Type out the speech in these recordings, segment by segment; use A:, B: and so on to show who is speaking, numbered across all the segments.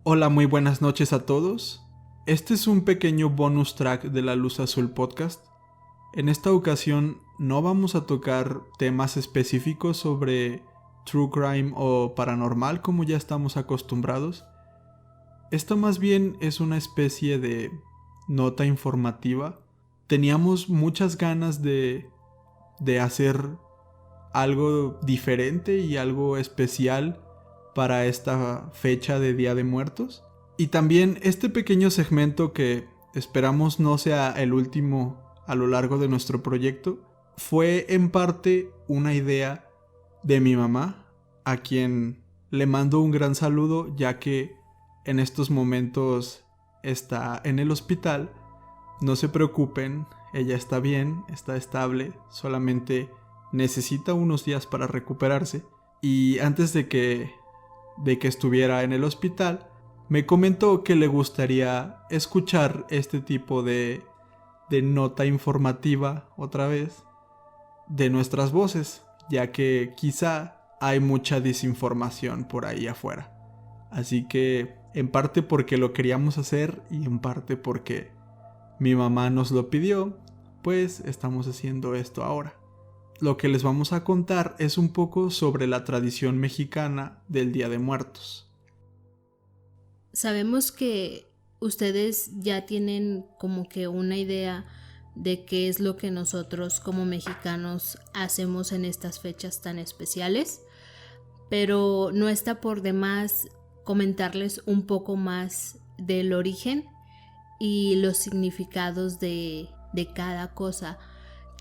A: Hola, muy buenas noches a todos. Este es un pequeño bonus track de la Luz Azul Podcast. En esta ocasión no vamos a tocar temas específicos sobre true crime o paranormal como ya estamos acostumbrados. Esto más bien es una especie de nota informativa. Teníamos muchas ganas de hacer algo diferente y algo especial para esta fecha de Día de Muertos. Y también este pequeño segmento, que esperamos no sea el último a lo largo de nuestro proyecto, fue en parte una idea de mi mamá, a quien le mando un gran saludo, ya que en estos momentos está en el hospital. No se preocupen, ella está bien, está estable, solamente necesita unos días para recuperarse. Y antes de que estuviera en el hospital, me comentó que le gustaría escuchar este tipo de nota informativa otra vez de nuestras voces, ya que quizá hay mucha desinformación por ahí afuera. Así que en parte porque lo queríamos hacer y en parte porque mi mamá nos lo pidió, pues estamos haciendo esto ahora. Lo que les vamos a contar es un poco sobre la tradición mexicana del Día de Muertos.
B: Sabemos que ustedes ya tienen como que una idea de qué es lo que nosotros como mexicanos hacemos en estas fechas tan especiales, pero no está por demás comentarles un poco más del origen y los significados de cada cosa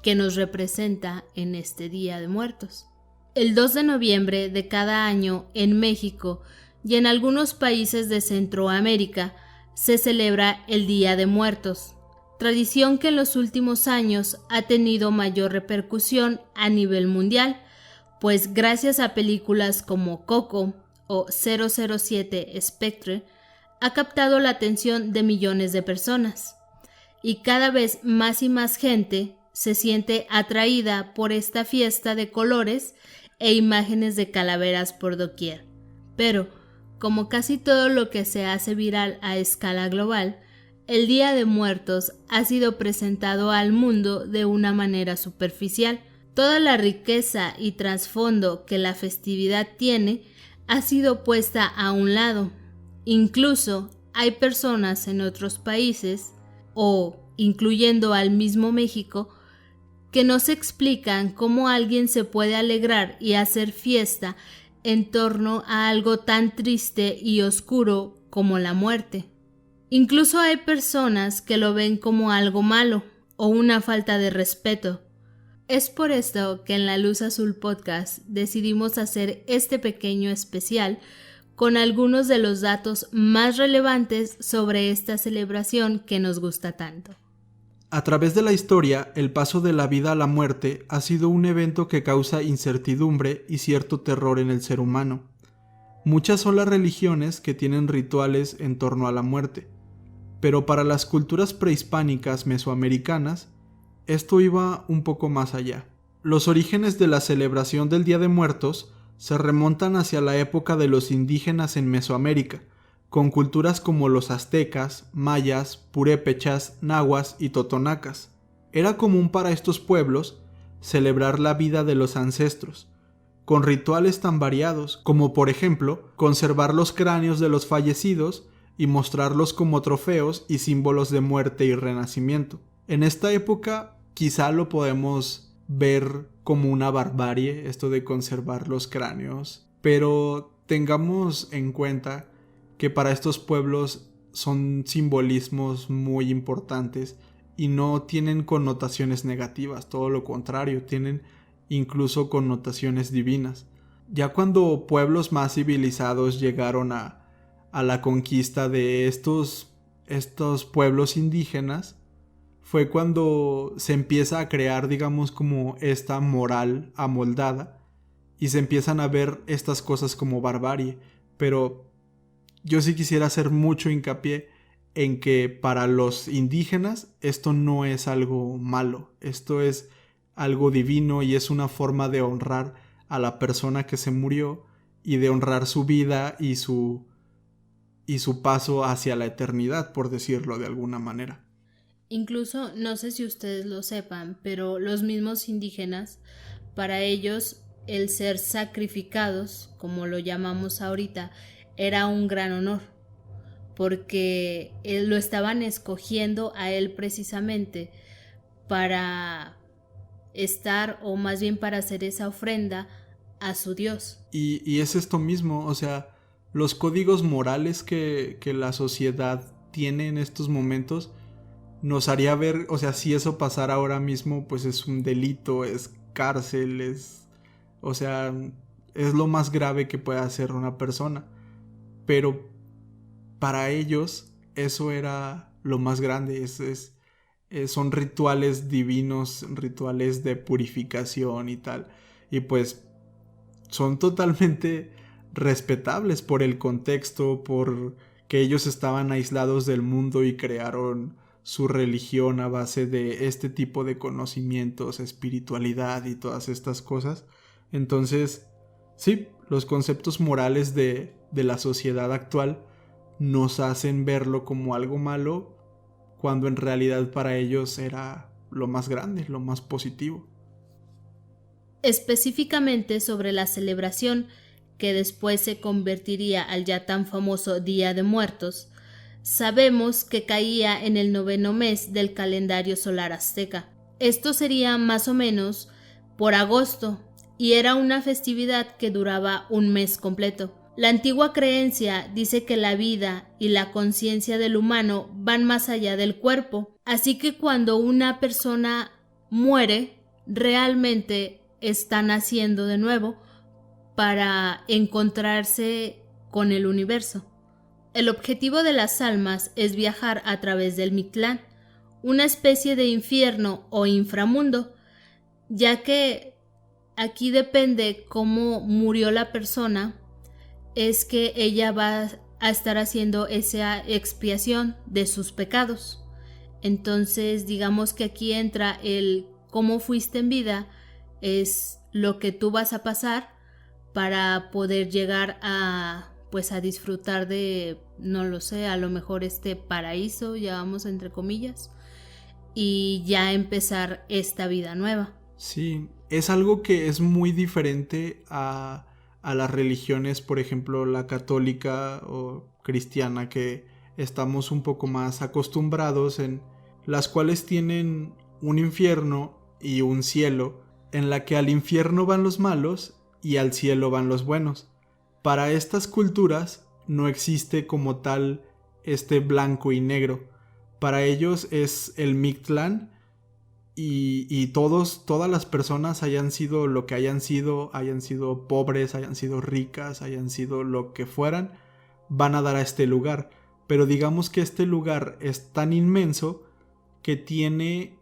B: que nos representa en este Día de Muertos. El 2 de noviembre de cada año en México y en algunos países de Centroamérica se celebra el Día de Muertos, tradición que en los últimos años ha tenido mayor repercusión a nivel mundial, pues gracias a películas como Coco o 007 Spectre ha captado la atención de millones de personas, y cada vez más y más gente se siente atraída por esta fiesta de colores e imágenes de calaveras por doquier. Pero, como casi todo lo que se hace viral a escala global, el Día de Muertos ha sido presentado al mundo de una manera superficial. Toda la riqueza y trasfondo que la festividad tiene ha sido puesta a un lado. Incluso hay personas en otros países, o incluyendo al mismo México, que no se explican cómo alguien se puede alegrar y hacer fiesta en torno a algo tan triste y oscuro como la muerte. Incluso hay personas que lo ven como algo malo o una falta de respeto. Es por esto que en la Luz Azul Podcast decidimos hacer este pequeño especial con algunos de los datos más relevantes sobre esta celebración que nos gusta tanto.
A: A través de la historia, el paso de la vida a la muerte ha sido un evento que causa incertidumbre y cierto terror en el ser humano. Muchas son las religiones que tienen rituales en torno a la muerte, pero para las culturas prehispánicas mesoamericanas, esto iba un poco más allá. Los orígenes de la celebración del Día de Muertos se remontan hacia la época de los indígenas en Mesoamérica, con culturas como los aztecas, mayas, purépechas, nahuas y totonacas. Era común para estos pueblos celebrar la vida de los ancestros, con rituales tan variados como, por ejemplo, conservar los cráneos de los fallecidos y mostrarlos como trofeos y símbolos de muerte y renacimiento. En esta época quizá lo podemos ver como una barbarie, esto de conservar los cráneos, pero tengamos en cuenta que para estos pueblos son simbolismos muy importantes y no tienen connotaciones negativas, todo lo contrario, tienen incluso connotaciones divinas. Ya cuando pueblos más civilizados llegaron a la conquista de estos pueblos indígenas, fue cuando se empieza a crear, digamos, como esta moral amoldada y se empiezan a ver estas cosas como barbarie. Pero yo sí quisiera hacer mucho hincapié en que para los indígenas esto no es algo malo, esto es algo divino y es una forma de honrar a la persona que se murió y de honrar su vida y su y su paso hacia la eternidad, por decirlo de alguna manera.
B: Incluso, no sé si ustedes lo sepan, pero los mismos indígenas, para ellos el ser sacrificados, como lo llamamos ahorita, era un gran honor, porque lo estaban escogiendo a él precisamente para estar, o más bien para hacer esa ofrenda a su Dios.
A: Y es esto mismo, o sea, los códigos morales que la sociedad tiene en estos momentos nos haría ver, o sea, si eso pasara ahora mismo, pues es un delito, es cárcel, o sea, es lo más grave que puede hacer una persona. Pero para ellos eso era lo más grande, son rituales divinos, rituales de purificación y tal. Y pues son totalmente respetables por el contexto, por que ellos estaban aislados del mundo y crearon su religión a base de este tipo de conocimientos, espiritualidad y todas estas cosas. Entonces, sí, los conceptos morales de la sociedad actual nos hacen verlo como algo malo, cuando en realidad para ellos era lo más grande, lo más positivo.
B: Específicamente sobre la celebración que después se convertiría al ya tan famoso Día de Muertos, sabemos que caía en el 9º mes del calendario solar azteca. Esto sería más o menos por agosto, y era una festividad que duraba un mes completo. La antigua creencia dice que la vida y la conciencia del humano van más allá del cuerpo, así que cuando una persona muere, realmente está naciendo de nuevo para encontrarse con el universo. El objetivo de las almas es viajar a través del Mictlán, una especie de infierno o inframundo, ya que aquí depende cómo murió la persona, es que ella va a estar haciendo esa expiación de sus pecados. Entonces, digamos que aquí entra el cómo fuiste en vida, es lo que tú vas a pasar para poder llegar a, pues, a disfrutar de, no lo sé, a lo mejor este paraíso, llamamos entre comillas, y ya empezar esta vida nueva.
A: Sí, es algo que es muy diferente a las religiones, por ejemplo, la católica o cristiana, que estamos un poco más acostumbrados, en las cuales tienen un infierno y un cielo, en la que al infierno van los malos y al cielo van los buenos. Para estas culturas no existe como tal este blanco y negro. Para ellos es el Mictlán, y todas las personas, hayan sido lo que hayan sido pobres, hayan sido ricas, hayan sido lo que fueran, van a dar a este lugar. Pero digamos que este lugar es tan inmenso que tiene,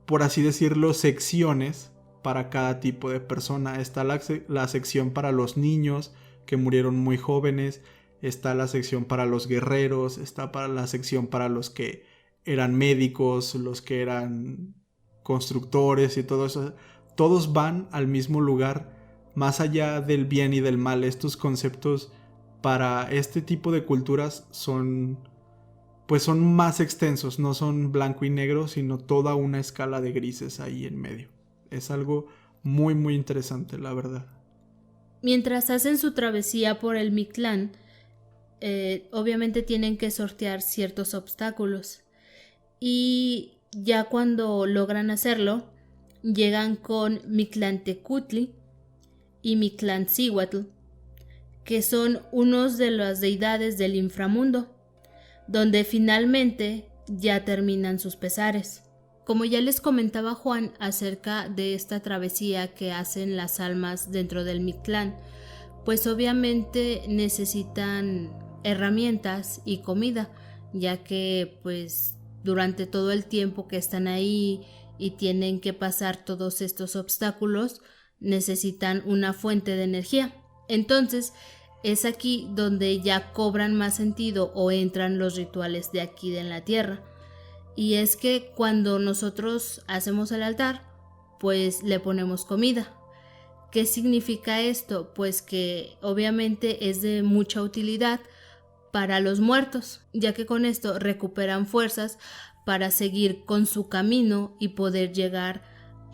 A: por así decirlo, secciones para cada tipo de persona. Está la sección para los niños que murieron muy jóvenes, está la sección para los guerreros, está para la sección para los que eran médicos, los que eran constructores y todo eso. Todos van al mismo lugar, más allá del bien y del mal. Estos conceptos para este tipo de culturas son más extensos, no son blanco y negro, sino toda una escala de grises ahí en medio. Es algo muy muy interesante, la verdad.
B: Mientras hacen su travesía por el Mictlán, obviamente tienen que sortear ciertos obstáculos. Y ya cuando logran hacerlo, llegan con Mictlantecutli y Mictlancíhuatl, que son unos de las deidades del inframundo, donde finalmente ya terminan sus pesares. Como ya les comentaba Juan acerca de esta travesía que hacen las almas dentro del Mictlán, pues obviamente necesitan herramientas y comida, ya que pues durante todo el tiempo que están ahí y tienen que pasar todos estos obstáculos, necesitan una fuente de energía. Entonces, es aquí donde ya cobran más sentido o entran los rituales de aquí en la tierra. Y es que cuando nosotros hacemos el altar, pues le ponemos comida. ¿Qué significa esto? Pues que obviamente es de mucha utilidad, para los muertos, ya que con esto recuperan fuerzas para seguir con su camino y poder llegar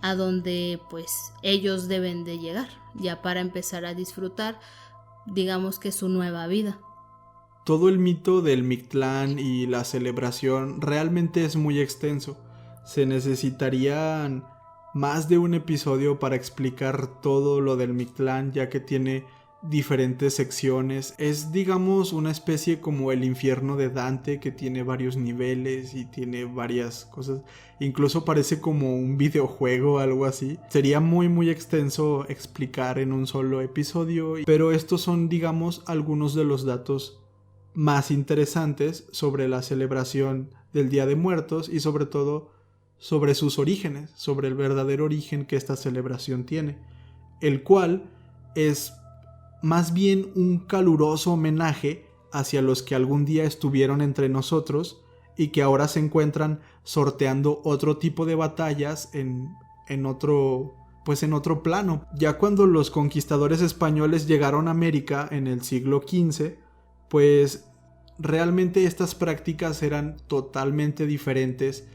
B: a donde pues ellos deben de llegar, ya para empezar a disfrutar, digamos que su nueva vida.
A: Todo el mito del Mictlán y la celebración realmente es muy extenso. Se necesitarían más de un episodio para explicar todo lo del Mictlán, ya que tiene diferentes secciones. Es, digamos, una especie como el infierno de Dante, que tiene varios niveles y tiene varias cosas. Incluso parece como un videojuego o algo así. Sería muy extenso explicar en un solo episodio, pero estos son, digamos, algunos de los datos más interesantes sobre la celebración del Día de Muertos y sobre todo sobre sus orígenes, sobre el verdadero origen que esta celebración tiene, el cual es más bien un caluroso homenaje hacia los que algún día estuvieron entre nosotros y que ahora se encuentran sorteando otro tipo de batallas en otro plano. Ya cuando los conquistadores españoles llegaron a América en el siglo XV, pues realmente estas prácticas eran totalmente diferentes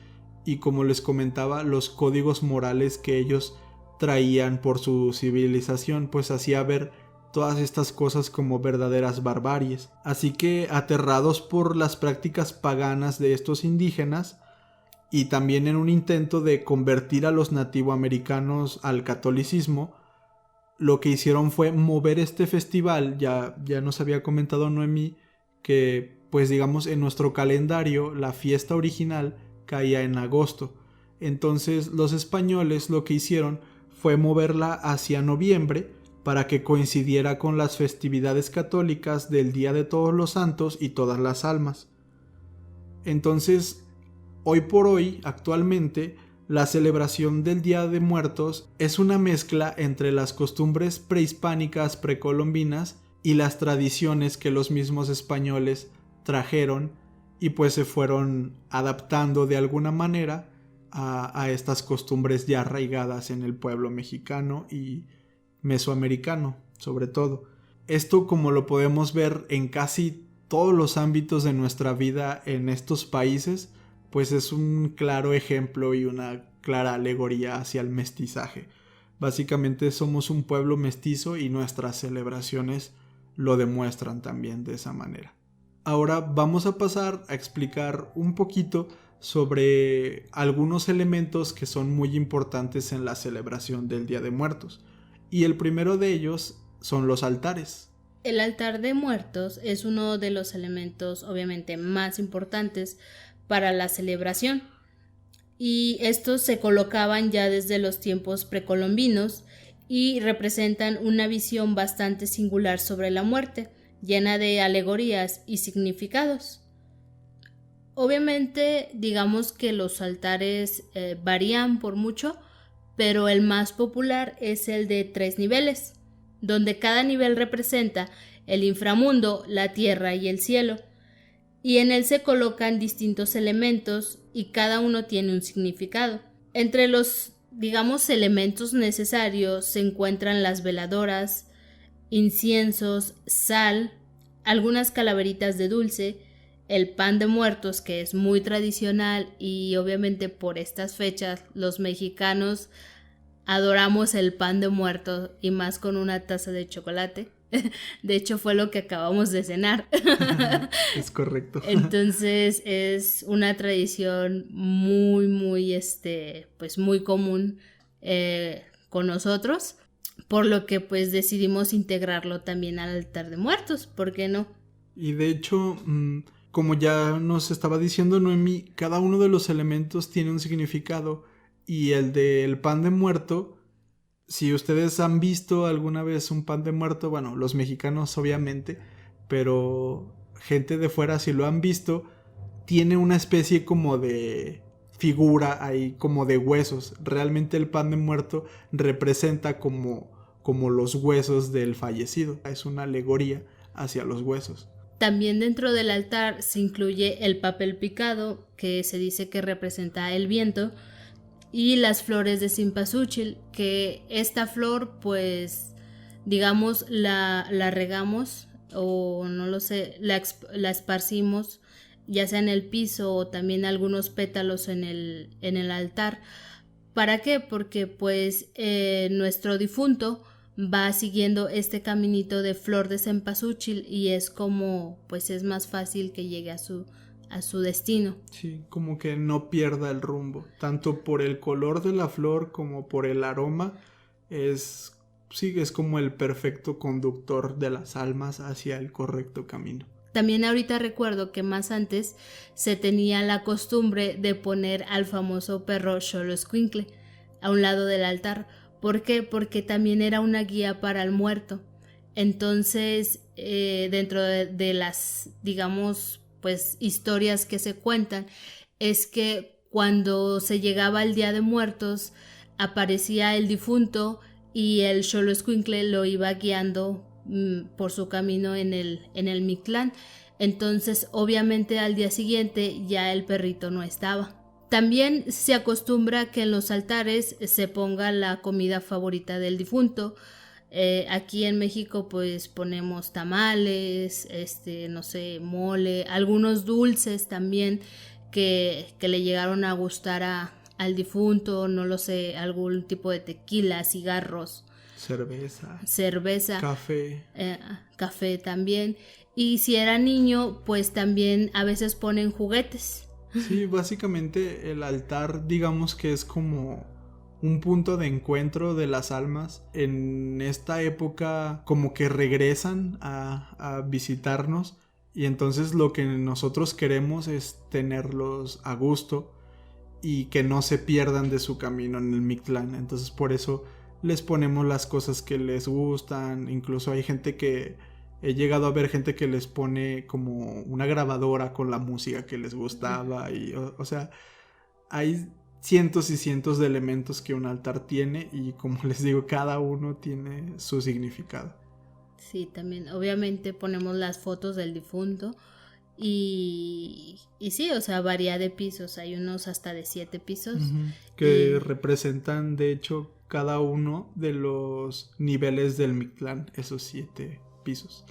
A: y, como les comentaba, los códigos morales que ellos traían por su civilización pues hacía ver todas estas cosas como verdaderas barbaries. Así que, aterrados por las prácticas paganas de estos indígenas y también en un intento de convertir a los nativoamericanos al catolicismo, lo que hicieron fue mover este festival. Ya nos había comentado Noemí que, pues digamos, en nuestro calendario la fiesta original caía en agosto. Entonces los españoles lo que hicieron fue moverla hacia noviembre para que coincidiera con las festividades católicas del Día de Todos los Santos y Todas las Almas. Entonces, hoy por hoy, actualmente, la celebración del Día de Muertos es una mezcla entre las costumbres prehispánicas precolombinas y las tradiciones que los mismos españoles trajeron y pues se fueron adaptando de alguna manera a estas costumbres ya arraigadas en el pueblo mexicano y mesoamericano, sobre todo. Esto, como lo podemos ver en casi todos los ámbitos de nuestra vida en estos países, pues es un claro ejemplo y una clara alegoría hacia el mestizaje. Básicamente somos un pueblo mestizo y nuestras celebraciones lo demuestran también de esa manera. Ahora vamos a pasar a explicar un poquito sobre algunos elementos que son muy importantes en la celebración del Día de Muertos. Y el primero de ellos son los altares.
B: El altar de muertos es uno de los elementos obviamente más importantes para la celebración. Y estos se colocaban ya desde los tiempos precolombinos y representan una visión bastante singular sobre la muerte, llena de alegorías y significados. Obviamente, digamos que los altares varían por mucho, pero el más popular es el de 3 niveles, donde cada nivel representa el inframundo, la tierra y el cielo, y en él se colocan distintos elementos y cada uno tiene un significado. Entre los, digamos, elementos necesarios se encuentran las veladoras, inciensos, sal, algunas calaveritas de dulce, el pan de muertos, que es muy tradicional y obviamente por estas fechas los mexicanos adoramos el pan de muertos y más con una taza de chocolate. De hecho fue lo que acabamos de cenar.
A: Es correcto.
B: Entonces es una tradición muy pues muy común con nosotros, por lo que pues decidimos integrarlo también al altar de muertos, ¿por qué no?
A: Y de hecho, como ya nos estaba diciendo Noemí, cada uno de los elementos tiene un significado, y el del pan de muerto, si ustedes han visto alguna vez un pan de muerto, bueno, los mexicanos obviamente, pero gente de fuera si lo han visto, tiene una especie como de figura ahí, como de huesos. Realmente el pan de muerto representa como los huesos del fallecido. Es una alegoría hacia los huesos.
B: También dentro del altar se incluye el papel picado, que se dice que representa el viento, y las flores de cempasúchil, que esta flor pues digamos la regamos o no lo sé, la esparcimos ya sea en el piso o también algunos pétalos en el altar. ¿Para qué? Porque pues nuestro difunto va siguiendo este caminito de flor de cempasúchil y es como pues es más fácil que llegue a su destino.
A: Sí, como que no pierda el rumbo, tanto por el color de la flor como por el aroma, sí, es como el perfecto conductor de las almas hacia el correcto camino.
B: También ahorita recuerdo que más antes se tenía la costumbre de poner al famoso perro Xoloescuincle a un lado del altar. ¿Por qué? Porque también era una guía para el muerto. Entonces, dentro de las, digamos, pues historias que se cuentan, es que cuando se llegaba el Día de Muertos, aparecía el difunto y el Xoloescuincle lo iba guiando por su camino en el Mictlán. Entonces obviamente al día siguiente ya el perrito no estaba. También se acostumbra que en los altares se ponga la comida favorita del difunto. Aquí en México pues ponemos tamales, no sé, mole, algunos dulces también que le llegaron a gustar al difunto, no lo sé, algún tipo de tequila, cigarros.
A: Cerveza,
B: café también. Y si era niño, pues también a veces ponen juguetes.
A: Sí, básicamente el altar, digamos que es como un punto de encuentro de las almas. En esta época como que regresan a visitarnos y entonces lo que nosotros queremos es tenerlos a gusto y que no se pierdan de su camino en el Mictlán. Entonces por eso les ponemos las cosas que les gustan. Incluso hay gente que he llegado a ver gente que les pone como una grabadora con la música que les gustaba y o sea, hay cientos y cientos de elementos que un altar tiene y como les digo, cada uno tiene su significado.
B: Sí, también obviamente ponemos las fotos del difunto y sí, o sea, varía de pisos, hay unos hasta de 7 pisos.
A: Que representan de hecho cada uno de los niveles del Mictlán, esos 7 pisos.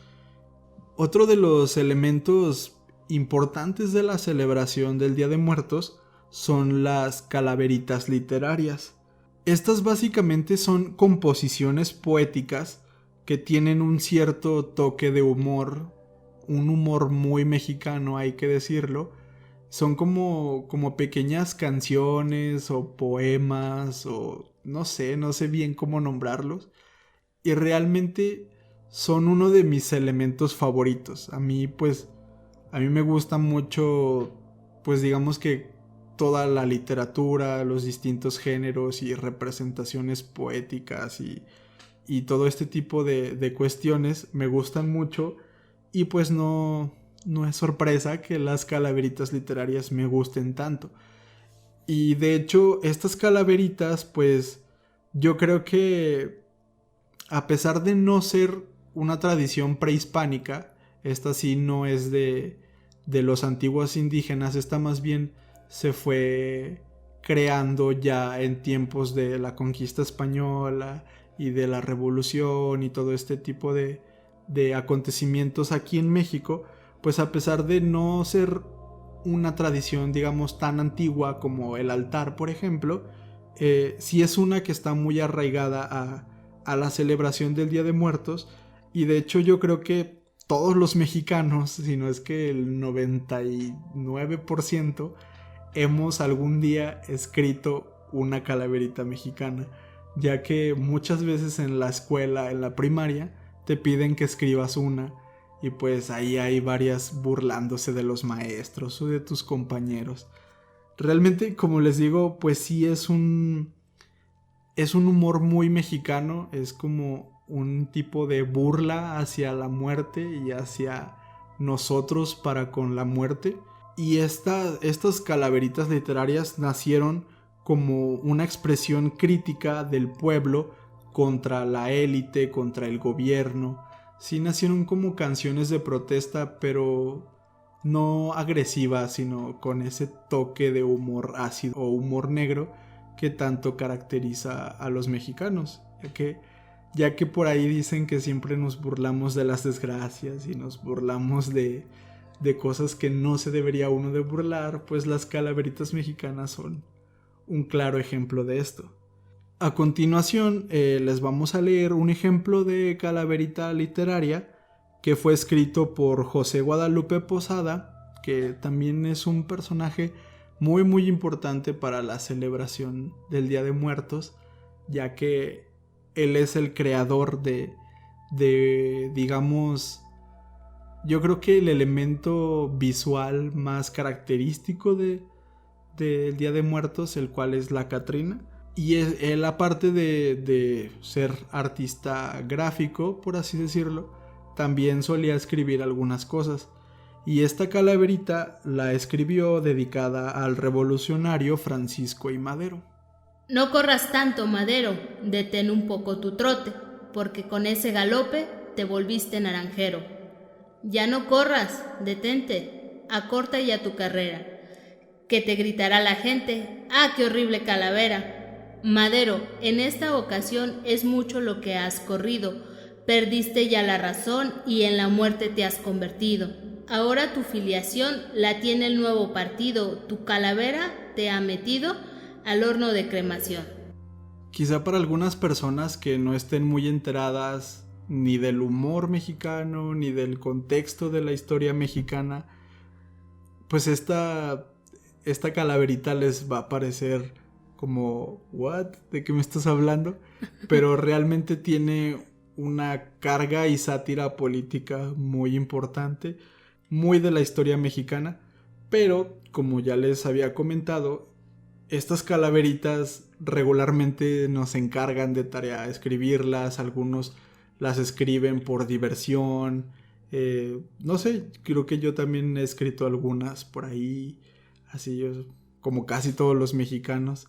A: Otro de los elementos importantes de la celebración del Día de Muertos son las calaveritas literarias. Estas básicamente son composiciones poéticas que tienen un cierto toque de humor, un humor muy mexicano, hay que decirlo. Son como pequeñas canciones o poemas o no sé bien cómo nombrarlos. Y realmente son uno de mis elementos favoritos. A mí me gusta mucho, pues digamos que toda la literatura, los distintos géneros y representaciones poéticas y todo este tipo de cuestiones me gustan mucho. Y pues no es sorpresa que las calaveritas literarias me gusten tanto. Y de hecho, estas calaveritas, pues yo creo que a pesar de no ser una tradición prehispánica, esta sí no es de los antiguos indígenas, esta más bien se fue creando ya en tiempos de la conquista española y de la revolución y todo este tipo de acontecimientos aquí en México, pues a pesar de no ser una tradición digamos tan antigua como el altar por ejemplo, sí es una que está muy arraigada a la celebración del Día de Muertos y de hecho yo creo que todos los mexicanos, si no es que el 99%, hemos algún día escrito una calaverita mexicana, ya que muchas veces en la escuela, en la primaria, te piden que escribas una y pues ahí hay varias burlándose de los maestros o de tus compañeros. Realmente, como les digo, pues sí es un humor muy mexicano, es como un tipo de burla hacia la muerte y hacia nosotros para con la muerte. Y estas calaveritas literarias nacieron como una expresión crítica del pueblo contra la élite, contra el gobierno. Sí nacieron como canciones de protesta, pero no agresivas, sino con ese toque de humor ácido o humor negro que tanto caracteriza a los mexicanos. ya que por ahí dicen que siempre nos burlamos de las desgracias y nos burlamos de cosas que no se debería uno de burlar, pues las calaveritas mexicanas son un claro ejemplo de esto. A continuación les vamos a leer un ejemplo de calaverita literaria que fue escrito por José Guadalupe Posada, que también es un personaje muy muy importante para la celebración del Día de Muertos, ya que él es el creador de digamos, yo creo que el elemento visual más característico del Día de Muertos, el cual es la Catrina. Y él, aparte de ser artista gráfico, por así decirlo, también solía escribir algunas cosas. Y esta calaverita la escribió dedicada al revolucionario Francisco I. Madero.
B: No corras tanto, Madero, detén un poco tu trote, porque con ese galope te volviste naranjero. Ya no corras, detente, acorta ya tu carrera, que te gritará la gente, ¡ah, qué horrible calavera! Madero, en esta ocasión es mucho lo que has corrido, perdiste ya la razón y en la muerte te has convertido. Ahora tu filiación la tiene el nuevo partido, tu calavera te ha metido al horno de cremación.
A: Quizá para algunas personas que no estén muy enteradas ni del humor mexicano, ni del contexto de la historia mexicana, pues esta calaverita les va a parecer como, ¿what? ¿De qué me estás hablando? Pero realmente tiene una carga y sátira política muy importante, muy de la historia mexicana, pero como ya les había comentado, estas calaveritas regularmente nos encargan de tarea escribirlas, algunos las escriben por diversión, no sé, creo que yo también he escrito algunas por ahí, así como casi todos los mexicanos.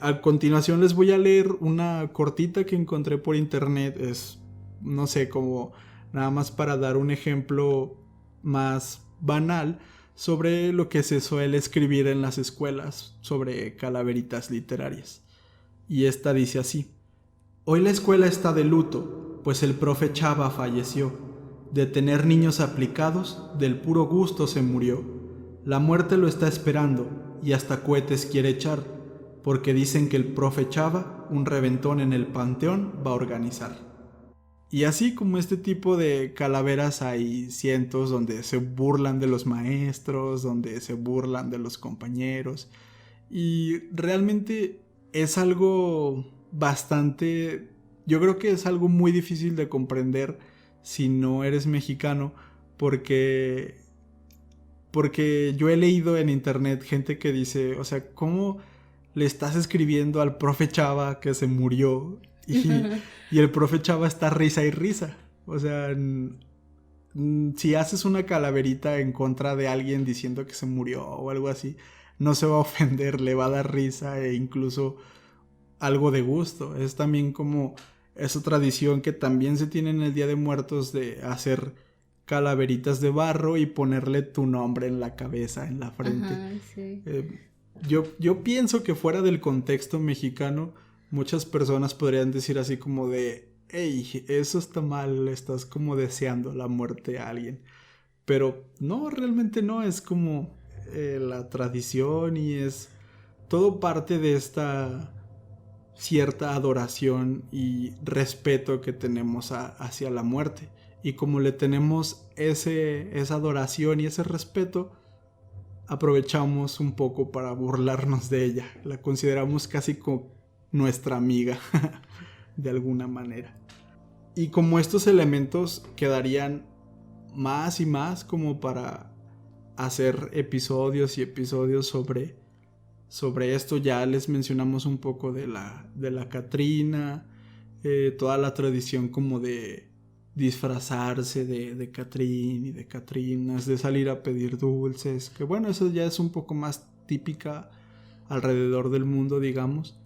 A: A continuación les voy a leer una cortita que encontré por internet, es, no sé, como nada más para dar un ejemplo más banal sobre lo que se suele escribir en las escuelas sobre calaveritas literarias. Y esta dice así: hoy la escuela está de luto, pues el profe Chava falleció. De tener niños aplicados, del puro gusto se murió. La muerte lo está esperando y hasta cohetes quiere echar, porque dicen que el profe Chava un reventón en el panteón va a organizar. Y así como este tipo de calaveras hay cientos donde se burlan de los maestros, donde se burlan de los compañeros. Y realmente es algo bastante... Yo creo que es algo muy difícil de comprender si no eres mexicano, porque yo he leído en internet gente que dice, o sea, ¿cómo le estás escribiendo al profe Chava que se murió? Y el profe Chava está risa y risa. O sea, si haces una calaverita en contra de alguien diciendo que se murió o algo así, no se va a ofender, le va a dar risa e incluso algo de gusto. Es también como esa tradición que también se tiene en el Día de Muertos de hacer calaveritas de barro y ponerle tu nombre en la cabeza, en la frente.
B: Ajá, sí.
A: Yo pienso que fuera del contexto mexicano, muchas personas podrían decir así como de, hey, eso está mal, estás como deseando la muerte a alguien. Pero no, realmente no, es como la tradición y es todo parte de esta cierta adoración y respeto que tenemos hacia la muerte. Y como le tenemos esa adoración y ese respeto, aprovechamos un poco para burlarnos de ella. La consideramos casi como nuestra amiga, de alguna manera. Y como estos elementos quedarían más y más como para hacer episodios y episodios sobre esto, ya les mencionamos un poco de la Catrina, toda la tradición como de disfrazarse de Catrín y de Catrinas, de salir a pedir dulces, que bueno, eso ya es un poco más típica alrededor del mundo, digamos.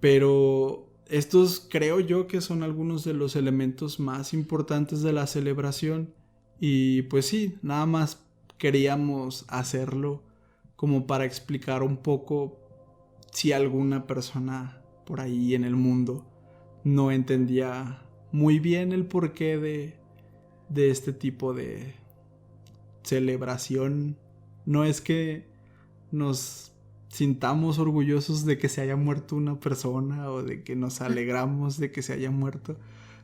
A: Pero estos creo yo que son algunos de los elementos más importantes de la celebración. Y pues sí, nada más queríamos hacerlo como para explicar un poco si alguna persona por ahí en el mundo no entendía muy bien el porqué de este tipo de celebración. No es que nos sintamos orgullosos de que se haya muerto una persona o de que nos alegramos de que se haya muerto.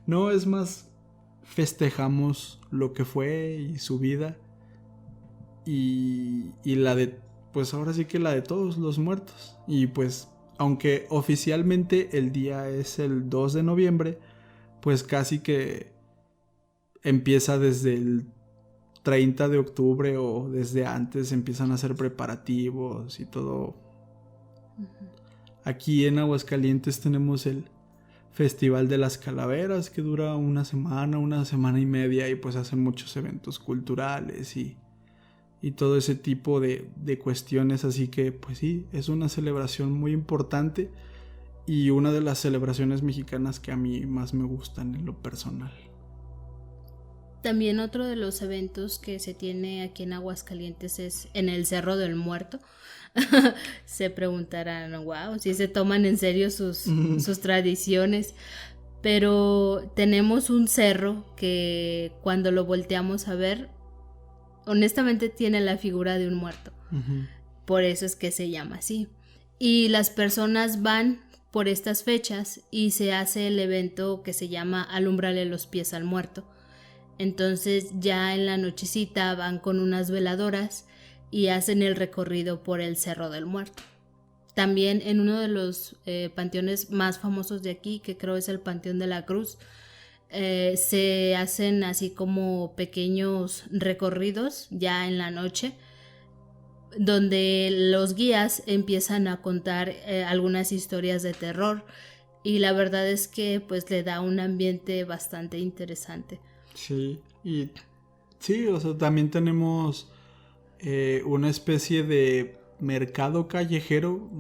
A: No, es más, festejamos lo que fue y su vida y la de, pues ahora sí que la de todos los muertos. Y pues aunque oficialmente el día es el 2 de noviembre, pues casi que empieza desde el 30 de octubre o desde antes empiezan a hacer preparativos y todo. Aquí en Aguascalientes tenemos el Festival de las Calaveras que dura una semana y media y pues hacen muchos eventos culturales y todo ese tipo de cuestiones, así que pues sí, es una celebración muy importante y una de las celebraciones mexicanas que a mí más me gustan en lo personal.
B: También otro de los eventos que se tiene aquí en Aguascalientes es en el Cerro del Muerto. Se preguntarán, wow, si se toman en serio sus tradiciones. Pero tenemos un cerro que cuando lo volteamos a ver, honestamente tiene la figura de un muerto. Por eso es que se llama así. Y las personas van por estas fechas y se hace el evento que se llama Alúmbrale los pies al muerto. Entonces ya en la nochecita van con unas veladoras y hacen el recorrido por el Cerro del Muerto. También en uno de los panteones más famosos de aquí, que creo es el Panteón de la Cruz, se hacen así como pequeños recorridos ya en la noche, donde los guías empiezan a contar algunas historias de terror y la verdad es que pues le da un ambiente bastante interesante.
A: Sí, y sí, o sea, también tenemos una especie de mercado callejero.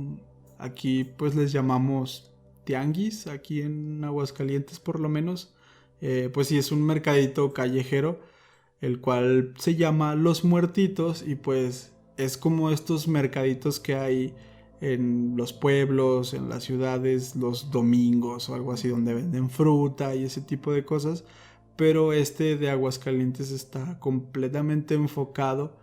A: Aquí pues les llamamos tianguis, aquí en Aguascalientes por lo menos. Pues sí, es un mercadito callejero, el cual se llama Los Muertitos y pues es como estos mercaditos que hay en los pueblos, en las ciudades, los domingos o algo así, donde venden fruta y ese tipo de cosas. Pero este de Aguascalientes está completamente enfocado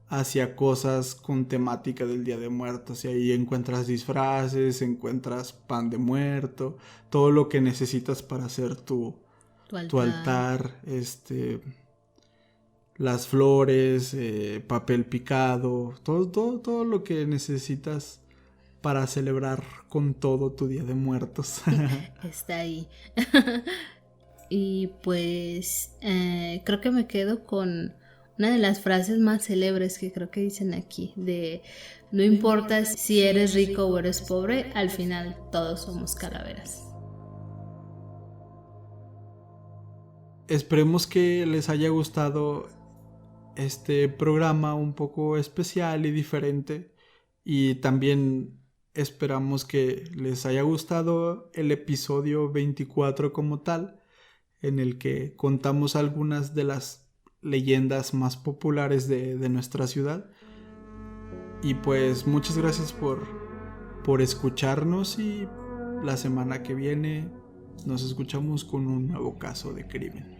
A: hacia cosas con temática del Día de Muertos. Y ahí encuentras disfraces, encuentras pan de muerto, todo lo que necesitas para hacer tu altar, las flores, papel picado, todo lo que necesitas para celebrar con todo tu Día de Muertos.
B: Está ahí. Y pues creo que me quedo con una de las frases más célebres que creo que dicen aquí, de no importa si eres rico o eres pobre, al final todos somos calaveras.
A: Esperemos que les haya gustado este programa un poco especial y diferente, y también esperamos que les haya gustado el episodio 24 como tal, en el que contamos algunas de las leyendas más populares de nuestra ciudad. Y pues muchas gracias por escucharnos, y la semana que viene nos escuchamos con un nuevo caso de crimen.